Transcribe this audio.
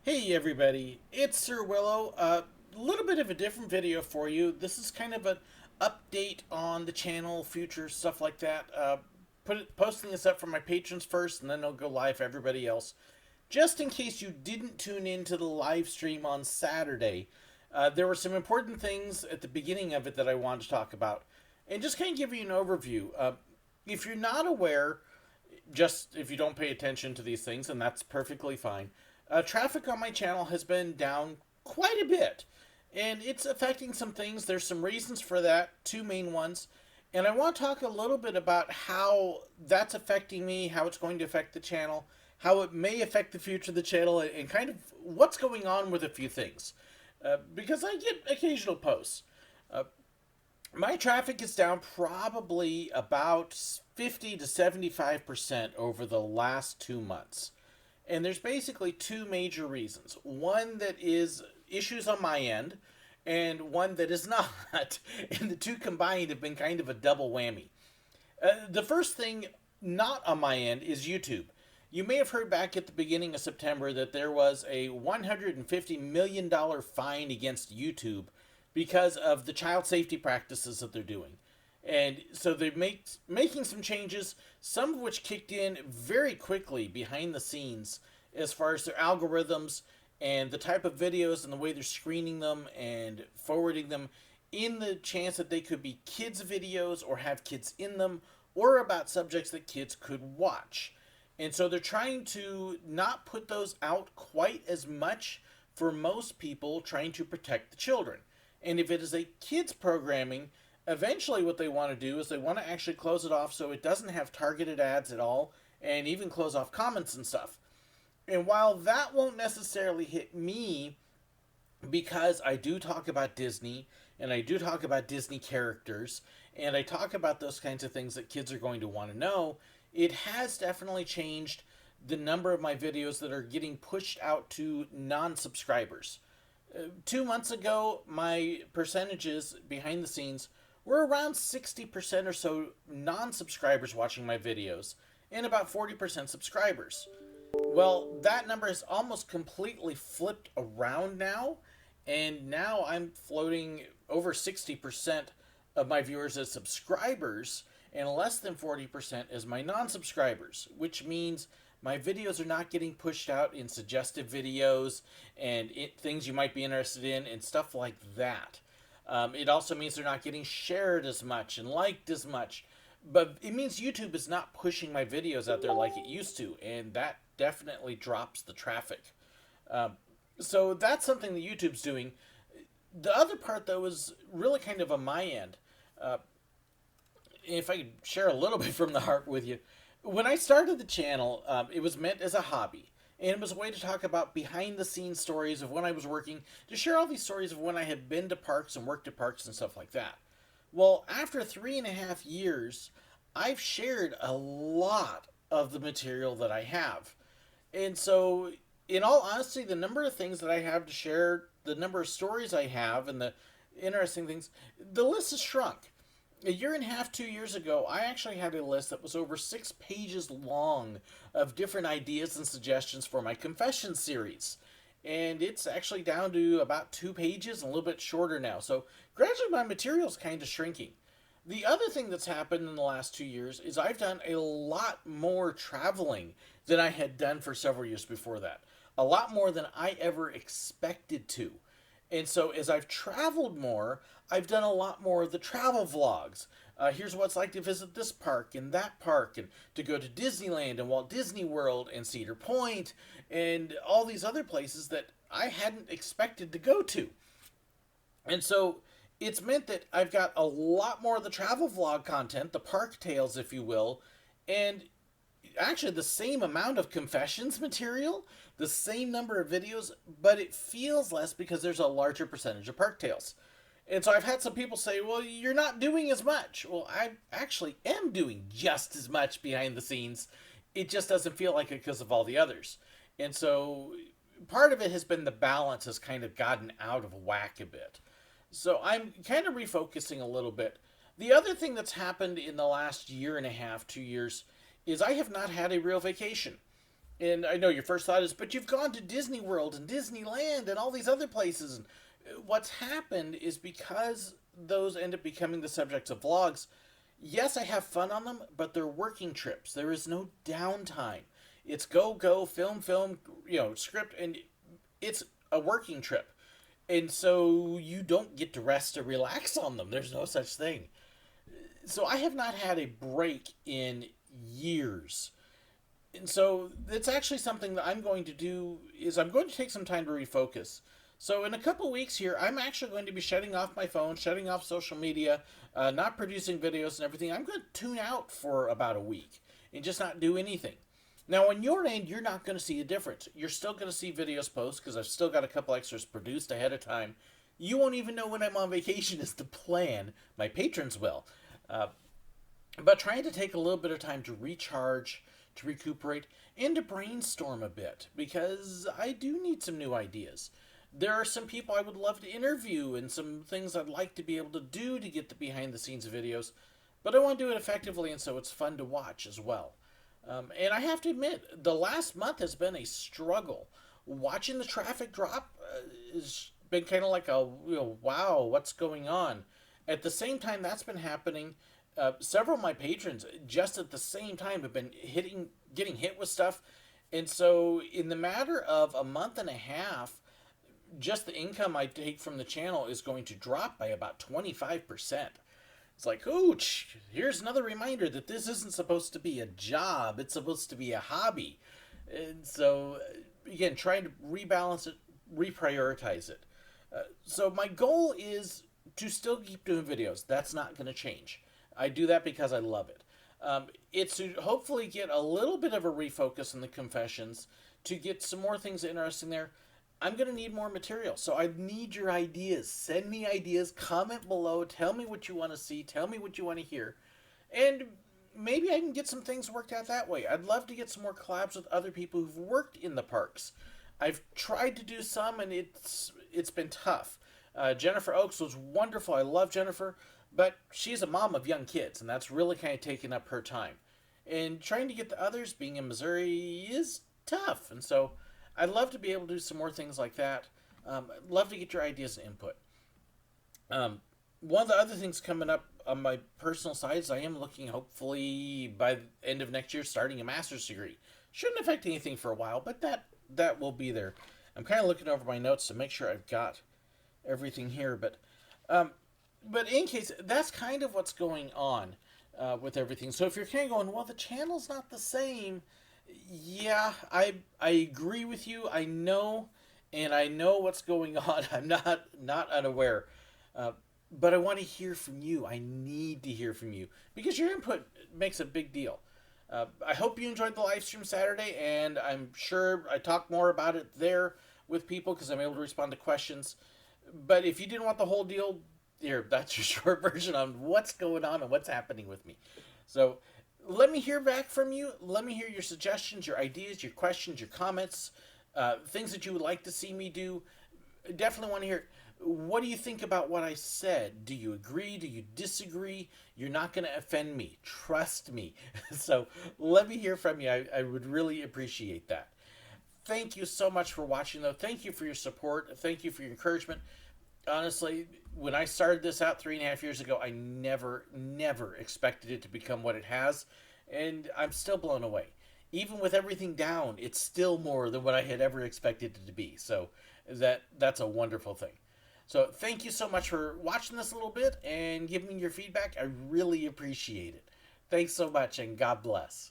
Hey everybody, it's SirWillow. A little bit of a different video for you. This is kind of an update on the channel, future stuff like that. Posting this up for my patrons first, and then it'll go live for everybody else. Just in case you didn't tune in to the live stream on Saturday, there were some important things at the beginning of it that I wanted to talk about, and just kind of give you an overview. If you're not aware, just if you don't pay attention to these things, and that's perfectly fine. Traffic on my channel has been down quite a bit, and it's affecting some things. There's some reasons for that, two main ones, and I want to talk a little bit about how that's affecting me, how it's going to affect the channel, how it may affect the future of the channel, and kind of what's going on with a few things. Because I get occasional posts. My traffic is down probably about 50 to 75% over the last 2 months. And there's basically two major reasons. One that is issues on my end, and one that is not. And the two combined have been kind of a double whammy. The first thing not on my end is YouTube. You may have heard back at the beginning of September that there was a $150 million fine against YouTube because of the child safety practices that they're doing. And so they're making some changes, some of which kicked in very quickly behind the scenes as far as their algorithms and the type of videos and the way they're screening them and forwarding them in the chance that they could be kids' videos or have kids in them or about subjects that kids could watch. And so they're trying to not put those out quite as much for most people, trying to protect the children. And if it is a kids programming, eventually what they want to do is they want to actually close it off so it doesn't have targeted ads at all, and even close off comments and stuff. And while that won't necessarily hit me, because I do talk about Disney and I do talk about Disney characters and I talk about those kinds of things that kids are going to want to know, it has definitely changed the number of my videos that are getting pushed out to non-subscribers. 2 months ago, my percentages behind the scenes were around 60% or so non-subscribers watching my videos and about 40% subscribers. Well, that number has almost completely flipped around now, and now I'm floating over 60% of my viewers as subscribers and less than 40% as my non-subscribers, which means my videos are not getting pushed out in suggestive videos and things you might be interested in and stuff like that. It also means they're not getting shared as much and liked as much. But it means YouTube is not pushing my videos out there like it used to, and that definitely drops the traffic. So that's something that YouTube's doing. The other part, though, is really kind of on my end. If I could share a little bit from the heart with you, when I started the channel, it was meant as a hobby. And it was a way to talk about behind the scenes stories of when I was working, to share all these stories of when I had been to parks and worked at parks and stuff like that. Well, after 3.5 years, I've shared a lot of the material that I have. And so, in all honesty, the number of things that I have to share, the number of stories I have, and the interesting things, the list has shrunk. A year and a half, 2 years ago, I actually had a list that was over 6 pages long of different ideas and suggestions for my confession series. And it's actually down to about 2 pages and a little bit shorter now. So gradually my material is kind of shrinking. The other thing that's happened in the last 2 years is I've done a lot more traveling than I had done for several years before that. A lot more than I ever expected to. And so as I've traveled more, I've done a lot more of the travel vlogs. Here's what it's like to visit this park and that park, and to go to Disneyland and Walt Disney World and Cedar Point and all these other places that I hadn't expected to go to. And so it's meant that I've got a lot more of the travel vlog content, the park tales, if you will, and actually the same amount of confessions material, the same number of videos, but it feels less because there's a larger percentage of park tales. And so I've had some people say, well, you're not doing as much. Well, I actually am doing just as much behind the scenes. It just doesn't feel like it because of all the others. And so part of it has been the balance has kind of gotten out of whack a bit. So I'm kind of refocusing a little bit. The other thing that's happened in the last year and a half, 2 years, is I have not had a real vacation. And I know your first thought is, but you've gone to Disney World and Disneyland and all these other places. And what's happened is because those end up becoming the subjects of vlogs, yes, I have fun on them, but they're working trips. There is no downtime. It's go, go, film, script, and it's a working trip. And so you don't get to rest or relax on them. There's no such thing. So I have not had a break in years. And so it's actually something that I'm going to do is I'm going to take some time to refocus. So in a couple weeks here, I'm actually going to be shutting off my phone, shutting off social media, not producing videos and everything. I'm going to tune out for about a week and just not do anything. Now on your end, you're not going to see a difference. You're still going to see videos post because I've still got a couple extras produced ahead of time. You won't even know when I'm on vacation is the plan. My patrons will. But trying to take a little bit of time to recharge, to recuperate, and to brainstorm a bit because I do need some new ideas. There are some people I would love to interview and some things I'd like to be able to do to get the behind the scenes videos, but I want to do it effectively and so it's fun to watch as well. And I have to admit, the last month has been a struggle. Watching the traffic drop has been kind of like a, wow, what's going on? At the same time that's been happening, several of my patrons just at the same time have been getting hit with stuff. And so in the matter of a month and a half, just the income I take from the channel is going to drop by about 25%. It's like, ooch, here's another reminder that this isn't supposed to be a job. It's supposed to be a hobby. And so, again, trying to rebalance it, reprioritize it. So my goal is to still keep doing videos. That's not going to change. I do that because I love it. It's to hopefully get a little bit of a refocus in the confessions, to get some more things interesting there. I'm going to need more material, so I need your ideas. Send me ideas, comment below, tell me what you want to see, tell me what you want to hear, and maybe I can get some things worked out that way. I'd love to get some more collabs with other people who've worked in the parks. I've tried to do some, and it's been tough. Jennifer Oaks was wonderful. I love Jennifer, but she's a mom of young kids, and that's really kind of taken up her time. And trying to get the others, being in Missouri, is tough, and so I'd love to be able to do some more things like that. I'd love to get your ideas and input. One of the other things coming up on my personal side is I am looking, hopefully, by the end of next year, starting a master's degree. Shouldn't affect anything for a while, but that will be there. I'm kind of looking over my notes to make sure I've got everything here. But in case, that's kind of what's going on with everything. So if you're kind of going, well, the channel's not the same, yeah, I agree with you. I know, and I know what's going on. I'm not unaware, but I want to hear from you. I need to hear from you because your input makes a big deal. I hope you enjoyed the live stream Saturday, and I'm sure I talk more about it there with people because I'm able to respond to questions. But if you didn't want the whole deal, here, that's your short version on what's going on and what's happening with me. So let me hear back from you. Let me hear your suggestions, your ideas, your questions, your comments, things that you would like to see me do. Definitely want to hear, what do you think about what I said? Do you agree? Do you disagree? You're not going to offend me. Trust me. So let me hear from you. I would really appreciate that. Thank you so much for watching, though. Thank you for your support. Thank you for your encouragement. Honestly, when I started this out 3.5 years ago, I never expected it to become what it has, and I'm still blown away. Even with everything down, it's still more than what I had ever expected it to be, so that's a wonderful thing. So thank you so much for watching this a little bit and giving me your feedback. I really appreciate it. Thanks so much, and God bless.